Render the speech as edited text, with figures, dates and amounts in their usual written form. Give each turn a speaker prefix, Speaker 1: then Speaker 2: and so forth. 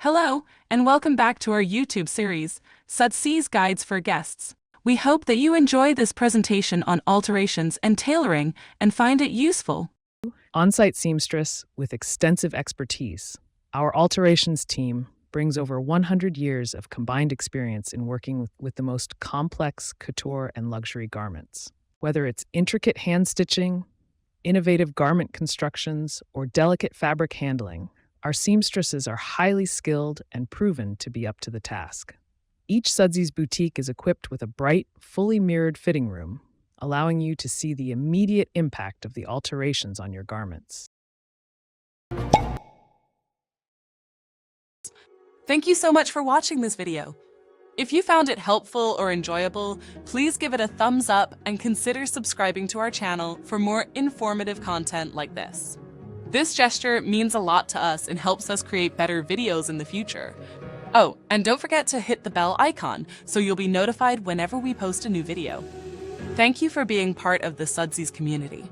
Speaker 1: Hello, and welcome back to our YouTube series, Sudsies Guides for Guests. We hope that you enjoy this presentation on alterations and tailoring and find it useful.
Speaker 2: On-site seamstress with extensive expertise, our alterations team brings over 100 years of combined experience in working with the most complex couture and luxury garments. Whether it's intricate hand stitching, innovative garment constructions, or delicate fabric handling, our seamstresses are highly skilled and proven to be up to the task. Each Sudsies boutique is equipped with a bright, fully mirrored fitting room, allowing you to see the immediate impact of the alterations on your garments.
Speaker 1: Thank you so much for watching this video. If you found it helpful or enjoyable, please give it a thumbs up and consider subscribing to our channel for more informative content like this. This gesture means a lot to us and helps us create better videos in the future. Oh, and don't forget to hit the bell icon so you'll be notified whenever we post a new video. Thank you for being part of the Sudsies community.